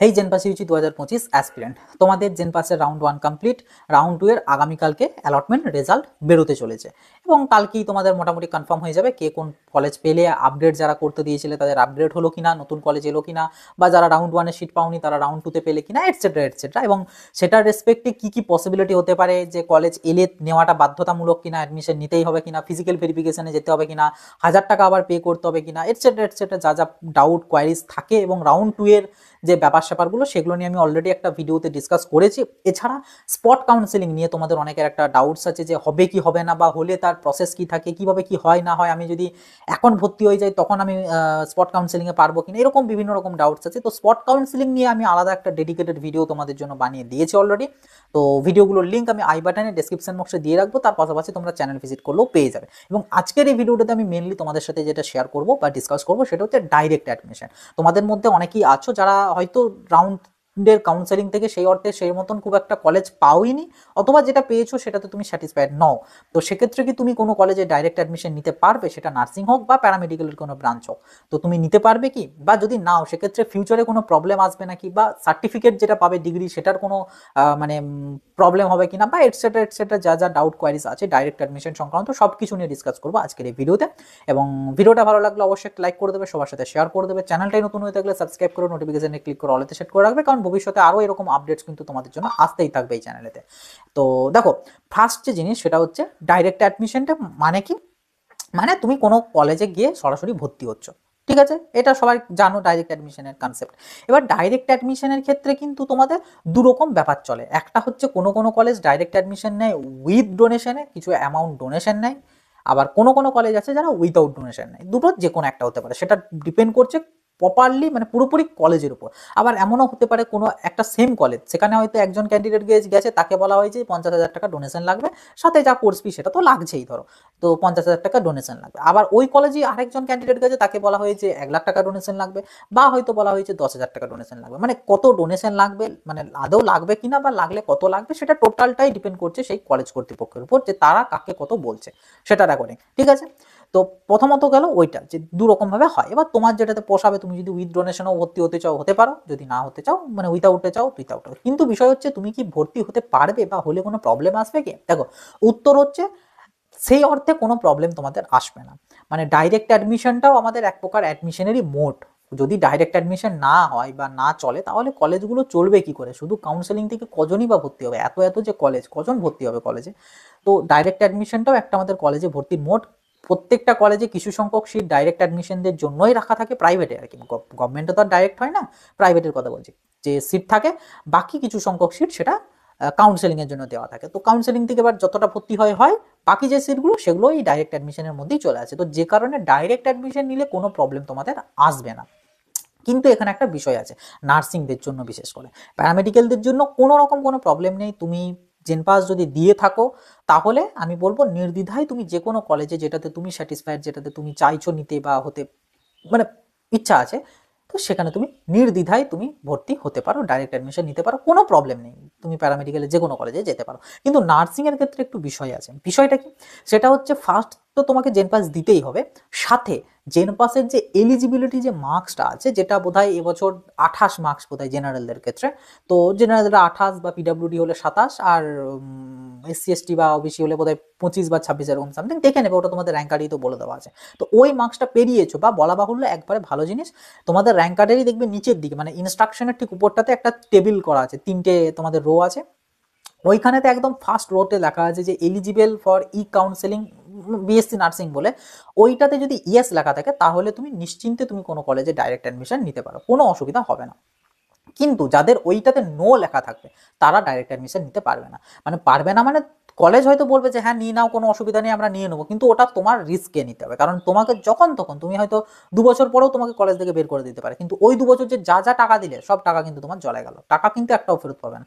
হেই জেনপাস Yuji 2025 aspirant, তোমাদের জেনপাসের round 1 complete. Round 2 এর আগামীকালকে অ্যালটমেন্ট রেজাল্ট বেরোতে চলেছে এবং কালকেই তোমাদের মোটামুটি কনফার্ম হয়ে যাবে কে কোন কলেজ পেলে, আপডেট যারা করতে দিয়েছিলে তাদের আপডেট হলো কিনা, নতুন কলেজ এলো কিনা, বা যারা রাউন্ড 1 এ সিট পাওনি তারা রাউন্ড 2 তে পেলে কিনা, এটসেট্রা এটসেট্রা। এবং সেটার রেসপেক্টে কি কি পসিবিলিটি হতে পারে, যে কলেজ এলে নেওয়াটা বাধ্যতামূলক কিনা, অ্যাডমিশন নিতেই হবে কিনা, ফিজিক্যাল ভেরিফিকেশনে যেতে হবে কিনা, 1000 টাকা আবার পে করতে হবে কিনা, এটসেট্রা এটসেট্রা, যা যা ডাউট কোয়ারিজ থাকে এবং রাউন্ড 2 এর যে ব্যাপার স্যাপারগুলো সেগুলো নিয়ে আমি অলরেডি একটা ভিডিওতে ডিসকাস করেছি। এছাড়া স্পট কাউন্সেলিং নিয়ে তোমাদের অনেকের একটা ডাউটস আছে যে হবে কি হবে না, বা হলে তার প্রসেস কি থাকে, কিভাবে কি হয় না হয়, আমি যদি এখন ভর্তি হয়ে যাই তখন আমি স্পট কাউন্সেলিংয়ে পারবো কিনা, এরকম বিভিন্ন রকম ডাউটস আছে। তো স্পট কাউন্সেলিং নিয়ে আমি আলাদা একটা ডেডিকেটেড ভিডিও তোমাদের জন্য বানিয়ে দিয়েছি অলরেডি। তো ভিডিওগুলোর লিঙ্ক আমি আই বাটনে ডেসক্রিপশন বক্সে দিয়ে রাখবো, তার পাশাপাশি তোমরা চ্যানেল ভিজিট করলেও পেয়ে যাবে। এবং আজকের এই ভিডিওটাতে আমি মেনলি তোমাদের সাথে যেটা শেয়ার করবো বা ডিসকাস করবো সেটা হচ্ছে ডাইরেক্ট অ্যাডমিশন। তোমাদের মধ্যে অনেকেই আছো যারা হয়তো রাউন্ডের কাউন্সেলিং থেকে সেই অর্থে সেই মতন খুব একটা কলেজ পাওইনি, অথবা যেটা পেয়েছো সেটাতে তুমি স্যাটিসফাইড নও। তো সেক্ষেত্রে কি তুমি কোনো কলেজে ডাইরেক্ট অ্যাডমিশন নিতে পারবে, সেটা নার্সিং হোক বা প্যারামেডিক্যালের কোনো ব্রাঞ্চ হোক? তো তুমি নিতে পারবে কি, বা যদি নাও সেক্ষেত্রে ফিউচারে কোনো প্রবলেম আসবে নাকি, বা সার্টিফিকেট যেটা পাবে ডিগ্রি সেটার কোনো মানে প্রবলেম হবে কিনা, বা এটসেট্রা এটসেট্রা, যা যা ডাউট কোয়ারিজ আছে ডাইরেক্ট অ্যাডমিশন সংক্রান্ত সব কিছু নিয়ে ডিসকাস করবো আজকের এই ভিডিওতে। এবং ভিডিওটা ভালো লাগলে অবশ্যই একটা লাইক করে দেবে, সবার সাথে শেয়ার করে দেবে, চ্যানেলটাই নতুন হয়ে থাকলে সাবস্ক্রাইব করে নোটিফিকেশনে ক্লিক করে অলেতে সেট করে রাখবে, কারণ ভবিষ্যতে আরও এরকম আপডেটস কিন্তু তোমাদের জন্য আসতেই থাকবে এই চ্যানেলেতে। তো দেখো, ফার্স্ট যে জিনিস সেটা হচ্ছে ডাইরেক্ট অ্যাডমিশনটা মানে কি, মানে তুমি কোনো কলেজে গিয়ে সরাসরি ভর্তি হচ্ছ, ঠিক আছে? এটা সবাই জানো ডাইরেক্ট অ্যাডমিশনের কনসেপ্ট। এবার ডাইরেক্ট অ্যাডমিশনের ক্ষেত্রে কিন্তু তোমাদের দুরকম ব্যাপার চলে। একটা হচ্ছে কোনো কোনো কলেজ ডাইরেক্ট অ্যাডমিশন নেয় উইথ ডোনেশনে, কিছু অ্যামাউন্ট ডোনেশন নেয়। আবার কোনো কোনো কলেজ আছে যারা উইথাউট ডোনেশন নেয়। দুটোর যে কোনো একটা হতে পারে, সেটা ডিপেন্ড করছে প্রপারলি, মানে পুরোপুরি কলেজের উপর। আবার এমনও হতে পারে কোনো একটা সেম কলেজ, সেখানে হয়তো একজন ক্যান্ডিডেট গেছে, তাকে বলা হয়েছে 50,000 টাকা ডোনেশন লাগবে, সাথে যা কোর্স ফি সেটা তো লাগছেই ধরো, তো 50,000 টাকা ডোনেশন লাগবে। আবার ওই কলেজে আরেকজন ক্যান্ডিডেট গেছে, তাকে বলা হয়েছে 1,00,000 টাকা ডোনেশন লাগবে, বা হয়তো বলা হয়েছে 10,000 টাকা ডোনেশন লাগবে। মানে কত ডোনেশন লাগবে, মানে আদৌ লাগবে কিনা বা লাগলে কত লাগবে, সেটা টোটালটাই ডিপেন্ড করছে সেই কলেজ কর্তৃপক্ষের উপর, যে তারা কাকে কত বলছে সেটার অ্যাকর্ডিং, ঠিক আছে? তো প্রথমত গেল ওইটা, যে দু রকম ভাবে হয়। এবার তোমার যেটাতে পোষাবে, তুমি যদি উইথ ডোনেশনও ভর্তি হতে চাও হতে পারো, যদি না হতে চাও মানে উইথাউটে চাও উইথাউট। কিন্তু বিষয় হচ্ছে তুমি কি ভর্তি হতে পারবে, বা হলে কোনো প্রবলেম আসবে কি? দেখো, উত্তর হচ্ছে সেই অর্থে কোনো প্রবলেম তোমাদের আসবে না। মানে ডাইরেক্ট অ্যাডমিশনটাও আমাদের এক প্রকার অ্যাডমিশনেরই মোড। যদি ডাইরেক্ট অ্যাডমিশন না হয় বা না চলে, তাহলে কলেজগুলো চলবে কি করে? শুধু কাউন্সেলিং থেকে কজনই বা ভর্তি হবে? এত এত যে কলেজ, কজন ভর্তি হবে কলেজে? তো ডাইরেক্ট অ্যাডমিশনটাও একটা আমাদের কলেজে ভর্তির মোড। প্রত্যেকটা কলেজে কিছু সংখ্যক সিট ডাইরেক্ট অ্যাডমিশনদের জন্যই রাখা থাকে, প্রাইভেটে আর কি, গভর্নমেন্টে তো আর ডাইরেক্ট হয় না, প্রাইভেটের কথা বলছি, যে সিট থাকে। বাকি কিছু সংখ্যক সিট সেটা কাউন্সেলিং এর জন্য দেওয়া থাকে। তো কাউন্সেলিং থেকে এবার যতটা ভর্তি হয় হয়, বাকি যে সিটগুলো সেগুলো এই ডাইরেক্ট অ্যাডমিশনের মধ্যেই চলে আসে। তো যে কারণে ডাইরেক্ট অ্যাডমিশন নিলে কোনো প্রবলেম তোমাদের আসবে না। কিন্তু এখানে একটা বিষয় আছে, নার্সিংদের জন্য বিশেষ করে। প্যারামেডিক্যালদের জন্য কোনো রকম কোনো প্রবলেম নেই। তুমি জেনপাস যদি দিয়ে থাকো, তাহলে আমি বলবো নির্দ্বিধায় তুমি যে কোনো কলেজে, যেটাতে তুমি স্যাটিসফাইড, যেটাতে তুমি চাইছো নিতে বা হতে মানে ইচ্ছা আছে, তো সেখানে তুমি নির্দ্বিধায় তুমি ভর্তি হতে পারো, ডাইরেক্ট অ্যাডমিশন নিতে পারো, কোনো প্রবলেম নেই। তুমি প্যারামেডিক্যালে যে কোনো কলেজে যেতে পারো। কিন্তু নার্সিংয়ের ক্ষেত্রে একটু বিষয় আছে। বিষয়টা কি? সেটা হচ্ছে ফার্স্ট তো তোমাকে জেনপাস দিতেই হবে, সাথে জেনপাসের যে এলিজিবিলিটি যে মার্কসটা আছে, যেটা বোধহয় এবছর 28 মার্কস বোধহয় জেনারেলদের ক্ষেত্রে। তো জেনারেলরা 28, বা পিডাব্লিউডি হলে 27, আর এসসি এসটি বা ওবিসি হলে বোধহয় 25 বা 26 এরকম সামথিং, দেখে নেবে, ওটা তোমাদের র্যাঙ্ক কার্ডেই তো বলে দেওয়া আছে। তো ওই মার্কসটা পেরিয়েছো, বা বলা বাহুল্য একবারে ভালো জিনিস, তোমাদের র্যাঙ্ক কার্ডেরই দেখবে নিচের দিকে, মানে ইনস্ট্রাকশনের ঠিক উপরটাতে একটা টেবিল করা আছে, 3টে তোমাদের রো আছে। ওইখানেতে একদম ফার্স্ট রোতে লেখা আছে যে eligible for E counselling BSc nursing বলে। ওইটাতে যদি ইয়েস লেখা থাকে, তাহলে তুমি নিশ্চিন্তে তুমি কোনো কলেজে ডাইরেক্ট অ্যাডমিশন নিতে পারো, কোনো অসুবিধা হবে না। কিন্তু যাদের ওইটাতে নো লেখা থাকবে, তারা ডাইরেক্ট অ্যাডমিশন নিতে পারবে না। মানে পারবে না, মানে কলেজ হয়তো বলবে যে হ্যাঁ নিয়ে নাও, কোনো অসুবিধা নেই, আমরা নিয়ে নেবো, কিন্তু ওটা তোমার রিস্কে নিতে হবে। কারণ তোমাকে যখন তখন, তুমি হয়তো 2 বছর পরেও তোমাকে কলেজ থেকে বের করে দিতে পারে, কিন্তু ওই 2 বছর যে যা যা টাকা দিলে, সব টাকা কিন্তু তোমার জলে গেল, টাকা কিন্তু একটাও ফেরত পাবে না।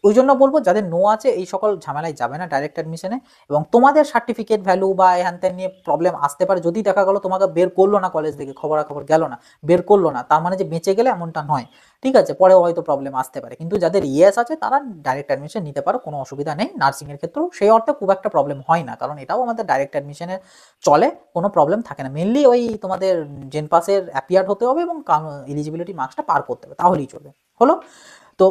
ওই জন্য বলবো, যাদের নো আছে এই সকল ঝামেলায় যাবে না ডাইরেক্ট অ্যাডমিশনে। এবং তোমাদের সার্টিফিকেট ভ্যালু বা হ্যান ত্যান নিয়ে প্রবলেম আসতে পারে, যদি দেখা গেলো তোমাকে বের করলো না কলেজ থেকে, খবরাখবর গেল না, বের করলো না, তার মানে যে বেঁচে গেলে এমনটা নয়, ঠিক আছে, পরেও হয়তো প্রবলেম আসতে পারে, কিন্তু যাদের ইএস আছে তারা ডাইরেক্ট অ্যাডমিশন নিতে পারো, কোনো অসুবিধা নেই। নার্সিংয়ের ক্ষেত্রেও সেই অর্থে খুব একটা প্রবলেম হয় না, কারণ এটাও আমাদের ডাইরেক্ট অ্যাডমিশনের চলে, কোনো প্রবলেম থাকে না। মেনলি ওই তোমাদের জেন পাসের অ্যাপিয়ার হতে হবে এবং এলিজিবিলিটি মার্কসটা পার করতে হবে, তাহলেই চলবে। হলো? তো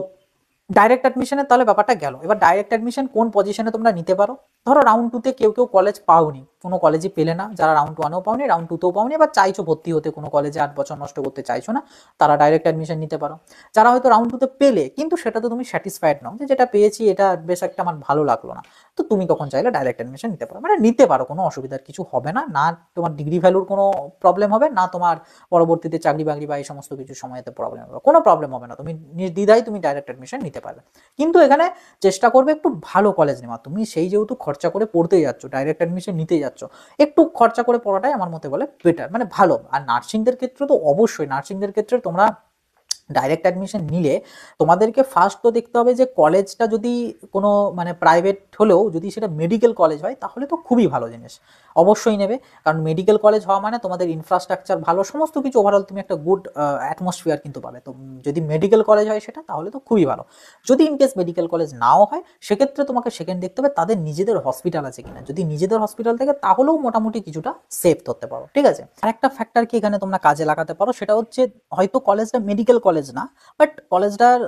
ডাইরেক্ট অ্যাডমিশনের তাহলে ব্যাপারটা গেল। এবার ডাইরেক্ট অ্যাডমিশন কোন পজিশনে তোমরা নিতে পারো? ধরো রাউন্ড 2 তে কেউ কলেজ পাওনি, কোনো কলেজই পেলে না, যারা রাউন্ড 1এও পাওনি, রাউন্ড 2তেও পাওনি, এবার চাইছো ভর্তি হতে কোনো কলেজে, 8 বছর নষ্ট করতে চাইছো না, তারা ডাইরেক্ট অ্যাডমিশন নিতে পারো। যারা হয়তো রাউন্ড 2 তে পেলে কিন্তু সেটা তো তুমি স্যাটিসফাইড নও, যে যেটা পেয়েছি এটা বেশ একটা আমার ভালো লাগলো না, তো তুমি তখন চাইলে ডাইরেক্ট অ্যাডমিশন নিতে পারো। মানে নিতে পারো, কোনো অসুবিধার কিছু হবে না, না তোমার ডিগ্রি ভ্যালুর কোনো প্রবলেম হবে না, তোমার পরবর্তীতে চাকরি বাকরি বা এই সমস্ত কিছু সময়তে প্রবলেম হবে, কোনো প্রবলেম হবে না, তুমি নির্দ্বিধায় তুমি ডাইরেক্ট অ্যাডমিশন নিতে পারবে। কিন্তু এখানে চেষ্টা করবে একটু ভালো কলেজ নেওয়া। তুমি সেই যেহেতু খরচা করে পড়তে যাচ্ছ, ডাইরেক্ট অ্যাডমিশন নিতে যাচ্ছ, একটু খরচা করে পড়াটাই আমার মতে বলে বেটার, মানে ভালো। আর নার্সিংদের ক্ষেত্রে তো অবশ্যই, নার্সিংদের ক্ষেত্রে তোমরা ডাইরেক্ট অ্যাডমিশন নিলে তোমাদেরকে ফার্স্ট তো দেখতে হবে যে কলেজটা যদি কোনো মানে প্রাইভেট হলেও যদি সেটা মেডিকেল কলেজ হয় তাহলে তো খুবই ভালো জিনিস, অবশ্যই নেবে। কারণ মেডিকেল কলেজ হওয়া মানে তোমাদের ইনফ্রাস্ট্রাকচার ভালো, সমস্ত কিছু ওভারঅল তুমি একটা গুড অ্যাটমসফিয়ার কিন্তু পাবে। তো যদি মেডিকেল কলেজ হয় সেটা তাহলে তো খুবই ভালো। যদি ইনকেস মেডিকেল কলেজ নাও হয় সেক্ষেত্রে তোমাকে সেকেন্ড দেখতে হবে তাদের নিজেদের হসপিটাল আছে কিনা। যদি নিজেদের হসপিটাল থেকে তাহলেও মোটামুটি কিছুটা সেভ করতে পারো, ঠিক আছে। আরেকটা ফ্যাক্টর কি এখানে তোমরা কাজে লাগাতে পারো, সেটা হচ্ছে হয়তো কলেজটা মেডিকেল কলেজ না, বাট কলেজটার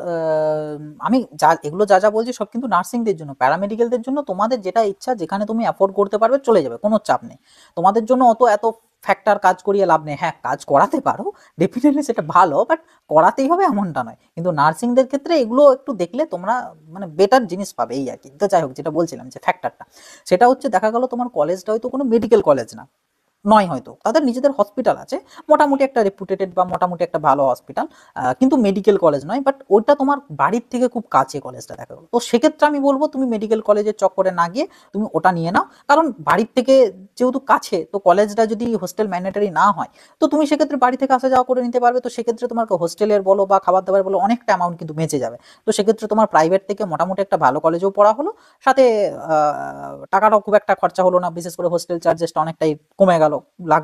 আমি যা এগুলো যা যা বলছি সব কিন্তু নার্সিংদের জন্য। প্যারামেডিক্যালদের জন্য তোমাদের যেটা ইচ্ছা, যেখানে তুমি অ্যাফোর্ড করতে পারবে চলে যাবে, কোনো চাপ নেই তোমাদের জন্য। এত ফ্যাক্টর কাজ করিয়ে লাভ নেই। হ্যাঁ, কাজ করাতে পারো, ডেফিনেটলি সেটা ভালো, বাট করাতেই হবে এমনটা নয়। কিন্তু নার্সিংদের ক্ষেত্রে এগুলো একটু দেখলে তোমরা মানে বেটার জিনিস পাবে, এই আর কি। তো যাই হোক, যেটা বলছিলাম যে ফ্যাক্টরটা, সেটা হচ্ছে দেখা গেল তোমার কলেজটা হয়তো কোনো মেডিকেল কলেজ না, নয়, হয়তো তাদের নিজেদের হসপিটাল আছে, মোটামুটি একটা রেপুটেটেড বা মোটামুটি একটা ভালো হসপিটাল, কিন্তু মেডিকেল কলেজ নয়, বাট ওইটা তোমার বাড়ির থেকে খুব কাছে কলেজটা দেখা গেলো। তো সেক্ষেত্রে আমি বলবো তুমি মেডিকেল কলেজের চক্করে না গিয়ে তুমি ওটা নিয়ে নাও, কারণ বাড়ির থেকে যেহেতু কাছে, তো কলেজটা যদি হোস্টেল ম্যান্ডেটরি না হয় তো তুমি সেক্ষেত্রে বাড়ি থেকে আসা যাওয়া করে নিতে পারবে। তো সেক্ষেত্রে তোমার হোস্টেলের বলো বা খাবার দাবার বলো অনেকটা অ্যামাউন্ট কিন্তু বেঁচে যাবে। তো সেক্ষেত্রে তোমার প্রাইভেট থেকে মোটামুটি একটা ভালো কলেজেও পড়া হলো, সাথে টাকাটাও খুব একটা খরচা হলো না, বিশেষ করে হোস্টেল চার্জেসটা অনেকটাই কমে গেল,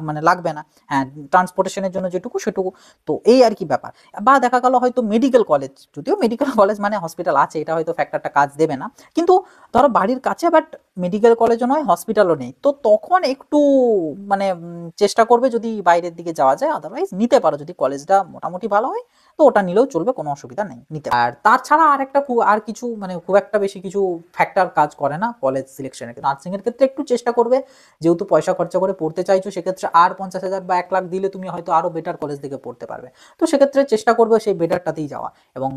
মানে লাগবে না। হ্যাঁ, ট্রান্সপোর্টেশনের জন্য যেটুকু সেটুকু। তো এই আর কি ব্যাপার। বা দেখা গেল হয়তো মেডিকেল কলেজ, যদিও মেডিকেল কলেজ মানে হসপিটাল আছে, এটা হয়তো ফ্যাক্টরটা কাজ দেবে না, কিন্তু ধরো বাড়ির কাছে বাট মেডিকেল কলেজও নয়, হসপিটালও নেই, তো তখন একটু মানে চেষ্টা করবে যদি বাইরের দিকে যাওয়া যায়। আদারওয়াইজ নিতে পারো, যদি কলেজটা মোটামুটি ভালো হয় তো ওটা নিলেও চলবে, কোনো অসুবিধা নেই নিতে। আর তাছাড়া আর একটা আর কিছু মানে খুব একটা বেশি কিছু ফ্যাক্টর কাজ করে না কলেজ সিলেকশনের। নার্সিং এর ক্ষেত্রে একটু চেষ্টা করবে, যেহেতু পয়সা খরচা করে পড়তে চাইছো, সেক্ষেত্রে আর 50,000 বা 1 লাখ দিলে তুমি হয়তো আরো বেটার কলেজ থেকে পড়তে পারবে। তো সেক্ষেত্রে চেষ্টা করবে সেই বেটারটাতেই যাওয়া, এবং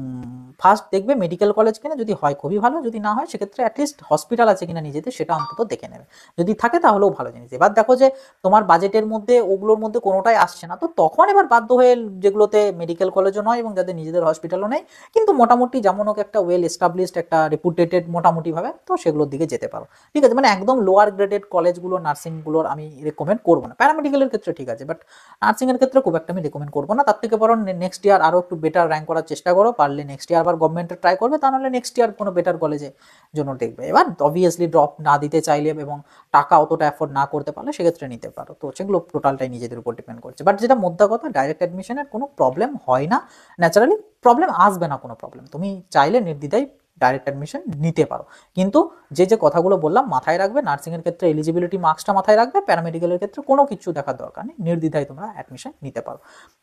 ফার্স্ট দেখবে মেডিকেল কলেজ কিনা, যদি হয় খুবই ভালো, যদি না হয় সেক্ষেত্রে অ্যাটলিস্ট হসপিটাল আছে কিনা নিজেদের সেটা অন্তত দেখে নেবে, যদি থাকে তাহলেও ভালো জিনিস। এবার দেখো যে তোমার বাজেটের মধ্যে ওগুলোর মধ্যে কোনোটাই আসছে না, তো তখন এবার বাধ্য হয়ে যেগুলোতে মেডিকেল কলেজও নয় এবং যাদের নিজেদের হসপিটালও নেই, কিন্তু মোটামুটি যেমন হোক একটা ওয়েল এস্টাবলিশড একটা রেপুটেটেড মোটামুটি ভাবে, তো সেগুলোর দিকে যেতে পারো, ঠিক আছে। মানে একদম লোয়ার গ্রেডেড কলেজগুলো নার্সিংগুলোর আমি রেকমেন্ড করবো না। প্যারামেডিক্যালের ক্ষেত্রে ঠিক আছে, বাট নার্সিংয়ের ক্ষেত্রে খুব একটা আমি রেকমেন্ড করবো না। তার থেকে বরং নেক্সট ইয়ার আরও একটু বেটার র্যাঙ্ক করার চেষ্টা করো, পারলে নেক্সট ইয়ার আবার গভর্নমেন্টে ট্রাই করবে, তা নাহলে নেক্সট ইয়ার কোনো বেটার কলেজে জন্য দেখবে। এবার অবভিয়াসলি ড্রপ না দিতে চাইলে এবং টাকা অতটা অ্যাফোর্ড না করতে পারলে সেক্ষেত্রে নিতে পারো। তো সেগুলো টোটালটাই নিজেদের উপর ডিপেন্ড করছে। বাট যেটা মোদ্দা কথা, ডাইরেক্ট অ্যাডমিশনের কোনো প্রবলেম হয় না, ন্যাচারালি প্রবলেম আসবে না, কোনো প্রবলেম। তুমি চাইলে নির্দ্বিধায় ডাইরেক্ট অ্যাডমিশন নিতে পারো, কিন্তু যে কথাগুলো বললাম মাথায় রাখবে। নার্সিংয়ের ক্ষেত্রে এলিজিবিলিটি মার্কসটা মাথায় রাখবে, প্যারামেডিক্যালের ক্ষেত্রে কোনো কিছু দেখার দরকার নেই, নির্দ্বিধায় তোমরা অ্যাডমিশন নিতে পারো।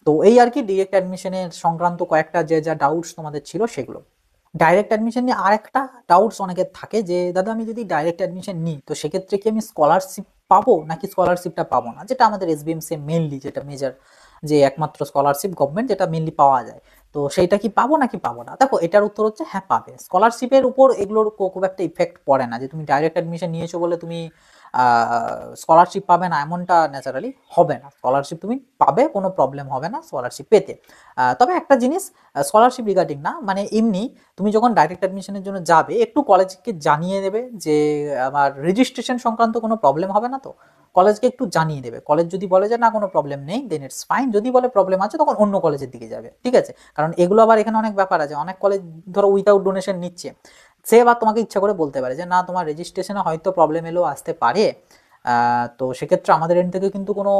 তো এই আর কি ডিরেক্ট অ্যাডমিশনের সংক্রান্ত কয়েকটা যা ডাউটস তোমাদের ছিল সেগুলো। ডাইরেক্ট অ্যাডমিশন নিয়ে আর একটা ডাউটস অনেকের থাকে যে দাদা আমি যদি ডাইরেক্ট অ্যাডমিশন নিই তো সেক্ষেত্রে কি আমি স্কলারশিপ পাবো নাকি স্কলারশিপটা পাবো না, যেটা আমাদের এসবিএমসি মেনলি যেটা মেজর, যে একমাত্র স্কলারশিপ গভর্নমেন্ট যেটা মেনলি পাওয়া যায়, তো সেইটা কি পাবো নাকি পাবো না। দেখো, এটার উত্তর হচ্ছে হ্যাঁ, পাবে। স্কলারশিপের উপর এগুলোর খুব একটা ইফেক্ট পড়ে না, যে তুমি ডাইরেক্ট অ্যাডমিশন নিয়েছো বলে তুমি স্কলারশিপ পাবে না, এমনটা ন্যাচারালি হবে না। স্কলারশিপ তুমি পাবে, কোনো প্রবলেম হবে না স্কলারশিপ পেতে। তবে একটা জিনিস, স্কলারশিপ রিগার্ডিং না, মানে এমনি তুমি যখন ডাইরেক্ট অ্যাডমিশনের জন্য যাবে একটু কলেজকে জানিয়ে দেবে যে আমার রেজিস্ট্রেশন সংক্রান্ত কোনো প্রবলেম হবে না, তো কলেজকে একটু জানিয়ে দেবে। কলেজ যদি বলে যে না কোনো প্রবলেম নেই দেন ইটস ফাইন, যদি বলে প্রবলেম আছে তখন অন্য কলেজের দিকে যাবে, ঠিক আছে। কারণ এগুলো আবার এখানে অনেক ব্যাপার আছে, অনেক কলেজ ধরো উইথাউট ডোনেশন নিচ্ছে, সে আবার তোমাকে ইচ্ছা করে বলতে পারে যে না তোমার রেজিস্ট্রেশনে হয়তো প্রবলেম এলেও আসতে পারে, তো সেক্ষেত্রে আমাদের এন্ড থেকে কিন্তু কোনো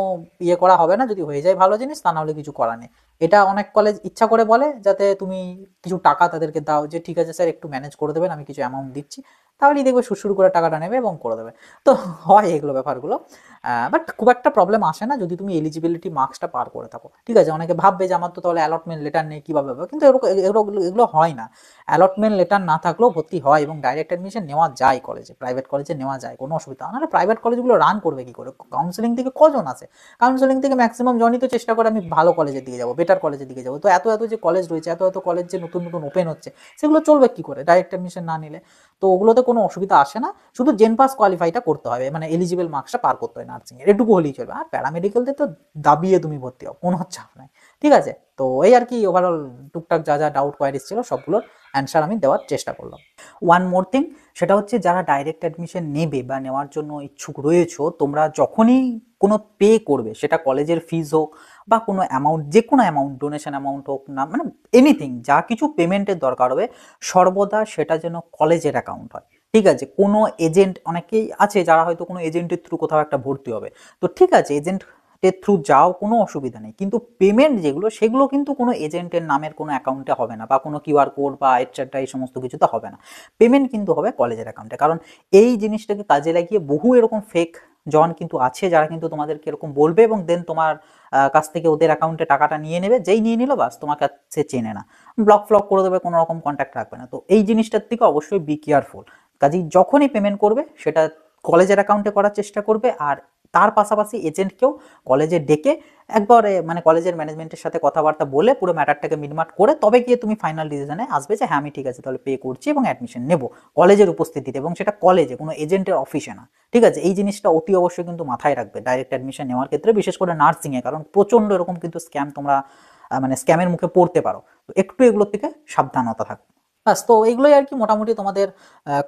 ইয়ে করা হবে না, যদি হয়ে যায় ভালো জিনিস, তা নাহলে কিছু করার নেই। এটা অনেক কলেজ ইচ্ছা করে বলে যাতে তুমি কিছু টাকা তাদেরকে দাও, যে ঠিক আছে স্যার একটু ম্যানেজ করে দেবেন, আমি কিছু অ্যামাউন্ট দিচ্ছি, তাহলেই দেখবে সুরসুর করে টাকাটা নেবে এবং করে দেবে। তো হয় এগুলো ব্যাপারগুলো, বাট খুব একটা প্রবলেম আসে না যদি তুমি এলিজিবিলিটি মার্কসটা পার করে থাকো। ঠিক আছে, অনেকে ভাববে যে আমার তো তাহলে অ্যালটমেন্ট লেটার নেই, কীভাবে হবে, কিন্তু এগুলো হয় না। অ্যালটমেন্ট লেটার না থাকলেও ভর্তি হয় এবং ডাইরেক্ট অ্যাডমিশন নেওয়া যায় কলেজে, প্রাইভেট কলেজে নেওয়া যায়, কোনো অসুবিধা। নাহলে প্রাইভেট কলেজগুলো রান করবে কি করে? কাউন্সেলিং থেকে কজন আছে? কাউন্সেলিং থেকে ম্যাক্সিমাম জনই তো চেষ্টা করে আমি ভালো কলেজের দিকে যাবো, বেটার কলেজের দিকে যাবো। তো এত এত যে কলেজ রয়েছে, এত এত কলেজ যে নতুন নতুন ওপেন হচ্ছে, সেগুলো চলবে কি করে ডাইরেক্ট অ্যাডমিশন না নিলে? তো ওগুলোতে কোনো অসুবিধা আসে না, শুধু জেন পাস কোয়ালিফাইটা করতে হবে, মানে এলিজিবল মার্কসটা পার করতে হয় নার্সিং এর, এটুকু হলেই চলবে। আর প্যারামেডিক্যালতে তো দাবিয়ে তুমি ভর্তি হও, কোনো চাপ নাই। ঠিক আছে, তো এই আর কি ওভারঅল টুকটাক যা যা ডাউট কোয়ারিজ ছিল সবগুলোর অ্যান্সার আমি দেওয়ার চেষ্টা করলাম। ওয়ান মোর থিং, সেটা হচ্ছে যারা ডাইরেক্ট অ্যাডমিশন নেবে বা নেওয়ার জন্য ইচ্ছুক রয়েছো, তোমরা যখনই কোনো পে করবে, সেটা কলেজের ফিজ হোক বা কোনো অ্যামাউন্ট, যে কোনো অ্যামাউন্ট, ডোনেশন অ্যামাউন্ট হোক না, মানে এনিথিং, যা কিছু পেমেন্টের দরকার হবে, সর্বদা সেটা যেন কলেজের অ্যাকাউন্ট হয়। ঠিক আছে, কোনো এজেন্ট, অনেকেই আছে যারা হয়তো কোনো এজেন্টের থ্রু কোথাও একটা ভর্তি হবে, তো ঠিক আছে এজেন্টের থ্রু যাও, কোনো অসুবিধা নেই, কিন্তু পেমেন্ট যেগুলো, সেগুলো কিন্তু কোনো এজেন্টের নামের কোনো অ্যাকাউন্টে হবে না, বা কোনো কিউআর কোড বা এটসেট্রা এই সমস্ত কিছুতে হবে না। পেমেন্ট কিন্তু হবে কলেজের অ্যাকাউন্টে, কারণ এই জিনিসটাকে কাজে লাগিয়ে বহু এরকম ফেক জন কিন্তু আছে, যারা কিন্তু তোমাদেরকে এরকম বলবে এবং দেন তোমার কাছ থেকে ওদের অ্যাকাউন্টে টাকাটা নিয়ে নেবে, যেই নিয়ে নিল বাস তোমার কাছে চেনে না, ব্লক ফ্লক করে দেবে, কোনো রকম কন্ট্যাক্ট রাখবে না। তো এই জিনিসটার থেকে অবশ্যই বি কেয়ারফুল। কাজেই যখনই পেমেন্ট করবে সেটা কলেজের অ্যাকাউন্টে করার চেষ্টা করবে, আর তার পাশাপাশি এজেন্টকেও কলেজে ডেকে একবারে, মানে কলেজের ম্যানেজমেন্টের সাথে কথাবার্তা বলে পুরো ম্যাটারটাকে মিটমাট করে তবে গিয়ে তুমি ফাইনাল ডিসিশনে আসবে যে হ্যাঁ আমি ঠিক আছে তাহলে পে করছি এবং অ্যাডমিশন নেব কলেজের উপস্থিতিতে, এবং সেটা কলেজে, কোনো এজেন্টের অফিসে না। ঠিক আছে, এই জিনিসটা অতি অবশ্যই কিন্তু মাথায় রাখবে ডাইরেক্ট অ্যাডমিশন নেওয়ার ক্ষেত্রে, বিশেষ করে নার্সিংয়ে, কারণ প্রচণ্ড এরকম কিন্তু স্ক্যাম তোমরা মানে স্ক্যামের মুখে পড়তে পারো। তো একটু এগুলোর থেকে সাবধানতা থাকবে। বাস, তো এইগুলোই আর কি মোটামুটি তোমাদের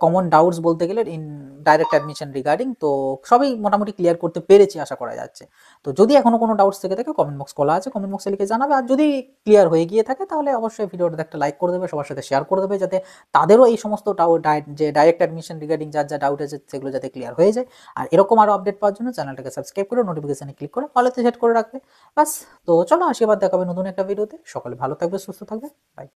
কমন ডাউটস বলতে গেলে ইন ডাইরেক্ট অ্যাডমিশন রিগার্ডিং। তো সবই মোটামুটি ক্লিয়ার করতে পেরেছি আশা করা যাচ্ছে। তো যদি এখনো কোনো ডাউটস থেকে থাকে, কমেন্ট বক্স খোলা আছে, কমেন্ট বক্সে লিখে জানাবে। আর যদি ক্লিয়ার হয়ে গিয়ে থাকে তাহলে অবশ্যই ভিডিওটাতে একটা লাইক করে দেবে, সবার সাথে শেয়ার করে দেবে, যাতে তাদেরও এই সমস্ত যে ডাইরেক্ট অ্যাডমিশন রিগার্ডিং যার যা ডাউট আছে সেগুলো যাতে ক্লিয়ার হয়ে যায়। আর এরকম আরও আপডেট পাওয়ার জন্য চ্যানেলটাকে সাবস্ক্রাইব করে নোটিফিকেশনে ক্লিক করে অলেতে সেট করে রাখবে। বাস, তো চলো আশীর্বাদ, দেখাবে নতুন একটা ভিডিওতে। সকলে ভালো থাকবে, সুস্থ থাকবে, বাই।